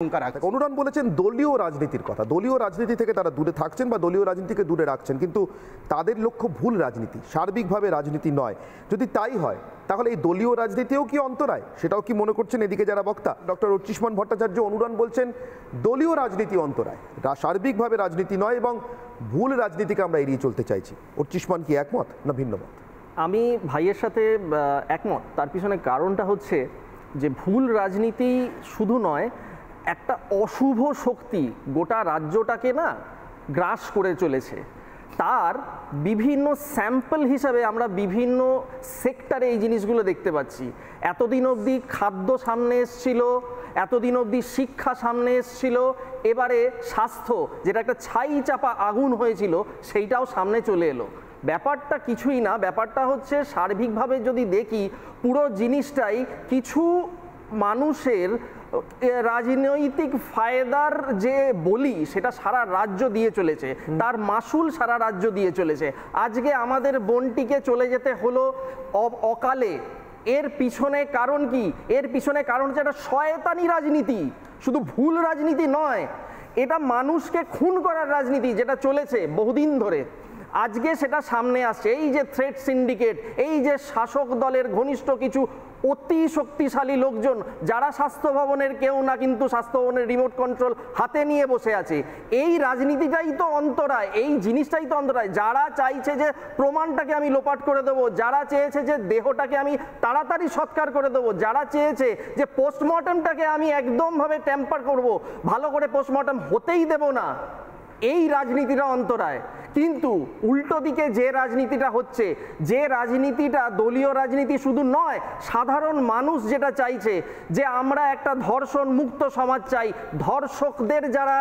অনুরান বলেছেন দলীয় রাজনীতির কথা, দলীয় রাজনীতি থেকে তারা দূরে থাকছেন বা দলীয় রাজনীতিকে দূরে রাখছেন, কিন্তু তাদের লক্ষ্য ভুল রাজনীতি, সার্বিকভাবে রাজনীতি নয়। যদি তাই হয় তাহলে এই দলীয় রাজনীতিও কি অন্তরায়, সেটাও কি মনে করছেন এদিকে যারা বক্তা? ডক্টর অর্চিষ্মান ভট্টাচার্য অনুরান বলছেন দলীয় রাজনীতি অন্তরায়, সার্বিকভাবে রাজনীতি নয় এবং ভুল রাজনীতিকে আমরা এড়িয়ে চলতে চাইছি। অর্চিষ্মান কি একমত না ভিন্ন মত? আমি ভাইয়ের সাথে একমত। তার পিছনে কারণটা হচ্ছে যে ভুল রাজনীতি শুধু নয়, একটা অশুভ শক্তি গোটা রাজ্যটাকে না গ্রাস করে চলেছে। তার বিভিন্ন স্যাম্পল হিসাবে আমরা বিভিন্ন সেক্টরে এই জিনিসগুলো দেখতে পাচ্ছি। এতদিন অবধি খাদ্য সামনে এসছিল, এতদিন অবধি শিক্ষা সামনে এসছিল, এবারে স্বাস্থ্য, যেটা একটা ছাই চাপা আগুন হয়েছিল, সেইটাও সামনে চলে এলো। ব্যাপারটা কিছুই না, ব্যাপারটা হচ্ছে সার্বিকভাবে যদি দেখি পুরো জিনিসটাই কিছু মানুষের রাজনৈতিক ফায়দার যে বলি সেটা সারা রাজ্য দিয়ে চলেছে, তার মাসুল সারা রাজ্য দিয়ে চলেছে। আজকে আমাদের বোনটিকে চলে যেতে হলো অকালে, এর পিছনে কারণ কি? এর পিছনে কারণ হচ্ছে একটা শয়তানি রাজনীতি, শুধু ভুল রাজনীতি নয়, এটা মানুষকে খুন করার রাজনীতি যেটা চলেছে বহুদিন ধরে। আজকে সেটা সামনে আসছে। এই যে থ্রেড সিন্ডিকেট, এই যে শাসক দলের ঘনিষ্ঠ কিছু অতি শক্তিশালী লোকজন, যারা স্বাস্থ্য ভবনের কেউ না, কিন্তু স্বাস্থ্য ভবনের রিমোট কন্ট্রোল হাতে নিয়ে বসে আছে। এই রাজনীতিটাই তো অন্তরায়, এই জিনিসটাই তো অন্তরায়। যারা চাইছে যে প্রমাণটাকে আমি লোপাট করে দেবো, যারা চেয়েছে যে দেহটাকে আমি তাড়াতাড়ি সৎকার করে দেবো, যারা চেয়েছে যে পোস্টমর্টমটাকে আমি একদমভাবে ট্যাম্পার করব, ভালো করে পোস্টমর্টম হতেই দেব না, এই রাজনীতিটা অন্তরায়। কিন্তু উল্টো দিকে যে রাজনীতিটা হচ্ছে, যে রাজনীতিটা দলীয় রাজনীতি শুধু নয়, সাধারণ মানুষ যেটা চাইছে যে আমরা একটা ধর্ষণ মুক্ত সমাজ চাই, ধর্ষকদের যারা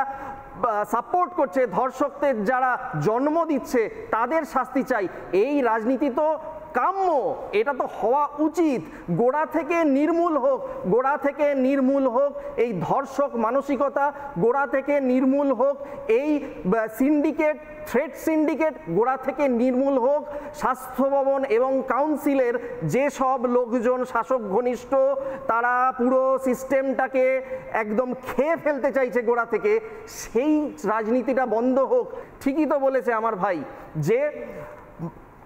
সাপোর্ট করছে, ধর্ষকদের যারা জন্ম দিচ্ছে তাদের শাস্তি চাই, এই রাজনীতি তো কাম্য, এটা তো হওয়া উচিত। গোড়া থেকে নির্মূল হোক, গোড়া থেকে নির্মূল হোক এই ধর্ষক মানসিকতা, গোড়া থেকে নির্মূল হোক এই সিন্ডিকেট, থ্রেড সিন্ডিকেট, গোড়া থেকে নির্মূল হোক স্বাস্থ্য ভবন এবং কাউন্সিলের যেসব লোকজন শাসক ঘনিষ্ঠ, তারা পুরো সিস্টেমটাকে একদম খেয়ে ফেলতে চাইছে গোড়া থেকে, সেই রাজনীতিটা বন্ধ হোক। ঠিকই তো বলেছে আমার ভাই যে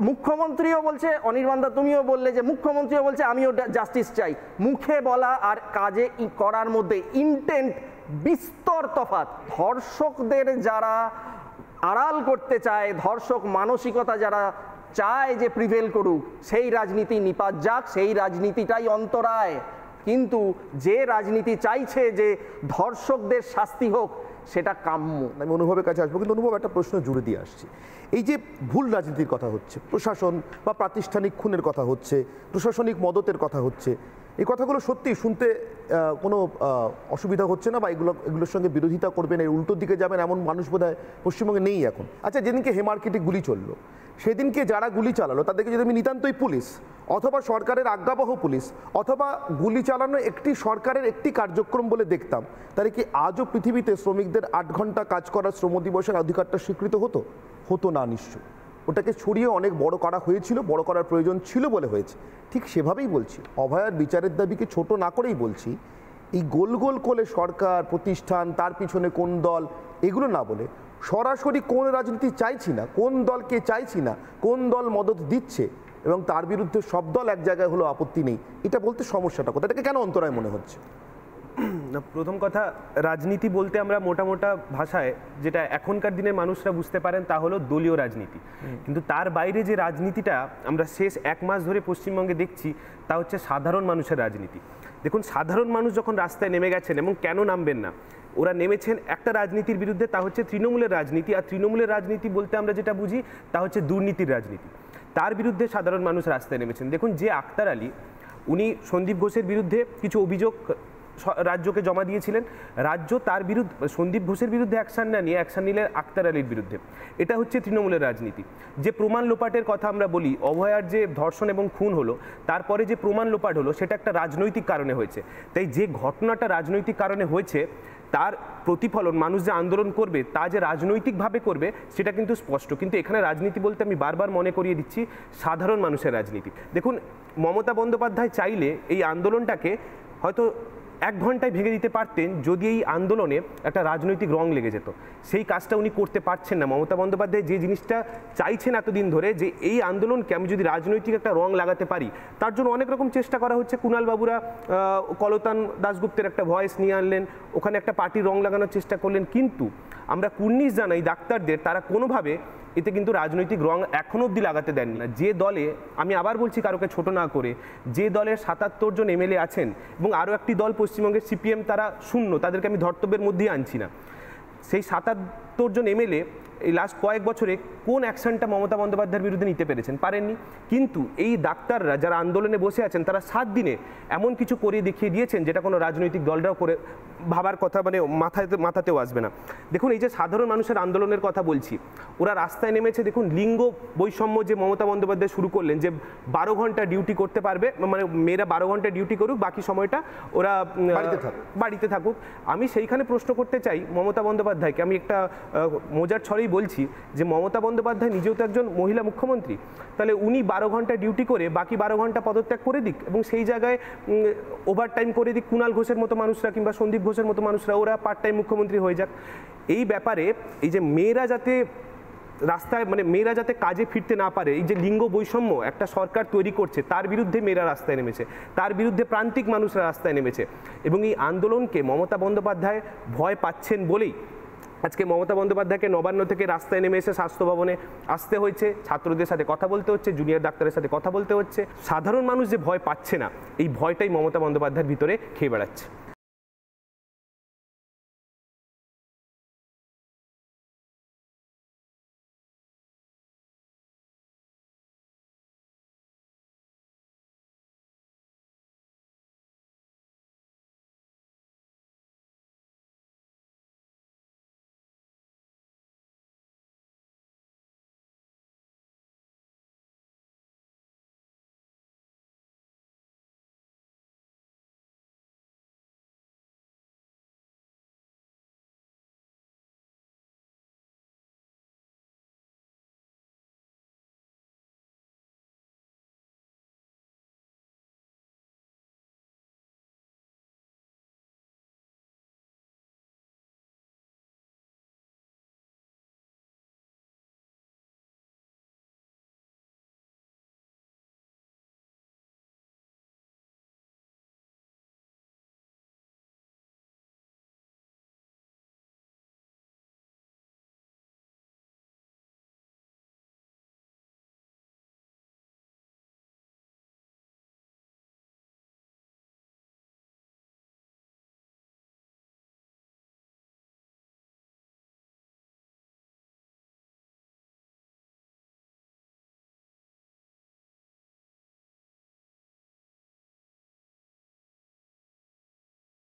মুখ্যমন্ত্রীও বলছে, অনির্বাণদা তুমিও বললে যে মুখ্যমন্ত্রীও বলছে আমিও জাস্টিস চাই। মুখে বলা আর কাজে করার মধ্যে ইন্টেন্ট বিস্তর তফাৎ। ধর্ষকদের যারা আড়াল করতে চায়, ধর্ষক মানসিকতা যারা চায় যে প্রিভেল করুক, সেই রাজনীতি নিপাত যাক, সেই রাজনীতিটাই অন্তরায়। কিন্তু যে রাজনীতি চাইছে যে ধর্ষকদের শাস্তি হোক, সেটা কাম্য। আমি অনুভবের কাছে আসবো, কিন্তু অনুভব একটা প্রশ্ন জুড়ে দিয়ে আসছি। এই যে ভুল রাজনীতির কথা হচ্ছে, প্রশাসন বা প্রাতিষ্ঠানিক খুনের কথা হচ্ছে, প্রশাসনিক মদতের কথা হচ্ছে, এই কথাগুলো সত্যি শুনতে কোনো অসুবিধা হচ্ছে না, বা এগুলোর সঙ্গে বিরোধিতা করবেন, এর উল্টো দিকে যাবেন এমন মানুষ বোধহয় পশ্চিমবঙ্গে নেই এখন। আচ্ছা, যেদিনকে হেমার্কেটে গুলি চললো, সেদিনকে যারা গুলি চালালো তাদেরকে যদি আমি নিতান্তই পুলিশ অথবা সরকারের আজ্ঞাবহ পুলিশ অথবা গুলি চালানো একটি সরকারের একটি কার্যক্রম বলে দেখতাম, তাহলে কি আজও পৃথিবীতে শ্রমিকদের 8 ঘন্টা কাজ করার শ্রম দিবসের অধিকারটা স্বীকৃত হতো? হতো না নিশ্চয়। ওটাকে ছড়িয়ে অনেক বড় করা হয়েছিল, বড় করার প্রয়োজন ছিল বলে হয়েছে। ঠিক সেভাবেই বলছি, অভয়ার বিচারের দাবিকে ছোট না করেই বলছি, এই গোল গোল করে সরকার, প্রতিষ্ঠান, তার পিছনে কোন দল, এগুলো না বলে সরাসরি কোন রাজনীতি চাইছি না, কোন দলকে চাইছি না, কোন দল মদত দিচ্ছে এবং তার বিরুদ্ধে সব দল এক জায়গায় হলো আপত্তি নেই, এটা বলতে সমস্যাটা কোথায়? এটাকে কেন অন্তরায় মনে হচ্ছে? প্রথম কথা, রাজনীতি বলতে আমরা মোটা মোটা ভাষায় যেটা এখনকার দিনের মানুষরা বুঝতে পারেন তা হলো দলীয় রাজনীতি। কিন্তু তার বাইরে যে রাজনীতিটা আমরা শেষ 1 মাস ধরে পশ্চিমবঙ্গে দেখছি, তা হচ্ছে সাধারণ মানুষের রাজনীতি। দেখুন, সাধারণ মানুষ যখন রাস্তায় নেমে গেছেন, এবং কেন নামবেন না, ওরা নেমেছেন একটা রাজনীতির বিরুদ্ধে, তা হচ্ছে তৃণমূলের রাজনীতি। আর তৃণমূলের রাজনীতি বলতে আমরা যেটা বুঝি তা হচ্ছে দুর্নীতির রাজনীতি। তার বিরুদ্ধে সাধারণ মানুষ রাস্তায় নেমেছেন। দেখুন, যে আক্তার আলী, উনি সন্দীপ ঘোষের বিরুদ্ধে কিছু অভিযোগ রাজ্যকে জমা দিয়েছিলেন, রাজ্য তার বিরুদ্ধে, সন্দীপ ঘোষের বিরুদ্ধে অ্যাকশন না নিয়ে অ্যাকশন নিলে আক্তার আলীর বিরুদ্ধে। এটা হচ্ছে তৃণমূলের রাজনীতি। যে প্রমাণ লোপাটের কথা আমরা বলি, অভয়ার যে ধর্ষণ এবং খুন হলো, তারপরে যে প্রমাণ লোপাট হলো, সেটা একটা রাজনৈতিক কারণে হয়েছে। তাই যে ঘটনাটা রাজনৈতিক কারণে হয়েছে, তার প্রতিফলন মানুষ যে আন্দোলন করবে, তা যে রাজনৈতিকভাবে করবে সেটা কিন্তু স্পষ্ট। কিন্তু এখানে রাজনীতি বলতে আমি বারবার মনে করিয়ে দিচ্ছি সাধারণ মানুষের রাজনীতি। দেখুন, মমতা বন্দ্যোপাধ্যায় চাইলে এই আন্দোলনটাকে হয়তো 1 ঘন্টায় ভেঙে দিতে পারতেন যদি এই আন্দোলনে একটা রাজনৈতিক রং লেগে যেত। সেই কাজটা উনি করতে পারছেন না। মমতা বন্দ্যোপাধ্যায় যে জিনিসটা চাইছেন এতদিন ধরে, যে এই আন্দোলনকে আমি যদি রাজনৈতিক একটা রং লাগাতে পারি, তার জন্য অনেক রকম চেষ্টা করা হচ্ছে। কুণাল বাবুরা কলতান দাশগুপ্তের একটা ভয়েস নিয়ে আনলেন, ওখানে একটা পার্টির রং লাগানোর চেষ্টা করলেন, কিন্তু আমরা কুর্নিশ জানাই ডাক্তারদের, তারা কোনোভাবে এতে কিন্তু রাজনৈতিক রং এখনো অবধি লাগাতে দেননি। যে দলে, আমি আবার বলছি কারোকে ছোট না করে, যে দলের 77 জন এমএলএ আছেন এবং আরও একটি দল পশ্চিমবঙ্গের সিপিএম, তারা শূন্য, তাদেরকে আমি ধর্তব্যের মধ্যেই আনছি না, সেই 77 জন এমএলএ এই লাস্ট কয়েক বছরে কোন অ্যাকশনটা মমতা বন্দ্যোপাধ্যায়ের বিরুদ্ধে নিতে পেরেছেন? পারেননি। কিন্তু এই ডাক্তাররা যারা আন্দোলনে বসে আছেন, তারা 7 দিনে এমন কিছু করে দেখিয়ে দিয়েছেন যেটা কোনো রাজনৈতিক দলরাও করে ভাবার কথা, মানে মাথাতেও আসবে না। দেখুন, এই যে সাধারণ মানুষের আন্দোলনের কথা বলছি, ওরা রাস্তায় নেমেছে। দেখুন, লিঙ্গ বৈষম্য যে মমতা বন্দ্যোপাধ্যায় শুরু করলেন, যে 12 ঘন্টা ডিউটি করতে পারবে, মানে মেয়েরা 12 ঘন্টা ডিউটি করুক, বাকি সময়টা ওরা বাড়িতে থাকুক। আমি সেইখানে প্রশ্ন করতে চাই মমতা বন্দ্যোপাধ্যায়কে, আমি একটা মজার ছড়েই বলছি যে মমতা বন্দ্যোপাধ্যায় নিজেও তো একজন মহিলা মুখ্যমন্ত্রী, তাহলে উনি 12 ঘন্টা ডিউটি করে বাকি 12 ঘন্টা পদত্যাগ করে দিক এবং সেই জায়গায় ওভারটাইম করে দিক কুণাল ঘোষের মতো মানুষরা কিংবা সন্দীপ ঘোষের মতো মানুষরা, ওরা পার্ট টাইম মুখ্যমন্ত্রী হয়ে যাক। এই ব্যাপারে এই যে মেয়েরা যাতে রাস্তায়, মানে মেয়েরা যাতে কাজে ফিরতে না পারে, এই যে লিঙ্গ বৈষম্য একটা সরকার তৈরি করছে, তার বিরুদ্ধে মেয়েরা রাস্তায় নেমেছে, তার বিরুদ্ধে প্রান্তিক মানুষরা রাস্তায় নেমেছে। এবং এই আন্দোলনকে মমতা বন্দ্যোপাধ্যায় ভয় পাচ্ছেন বলেই আজকে মমতা বন্দ্যোপাধ্যায়কে নবান্ন থেকে রাস্তায় নেমে এসে স্বাস্থ্য ভবনে আসতে হয়েছে, ছাত্রদের সাথে কথা বলতে হচ্ছে, জুনিয়র ডাক্তারের সাথে কথা বলতে হচ্ছে। সাধারণ মানুষ যে ভয় পাচ্ছে না, এই ভয়টাই মমতা বন্দ্যোপাধ্যায়ের ভিতরে খেয়ে বেড়াচ্ছে।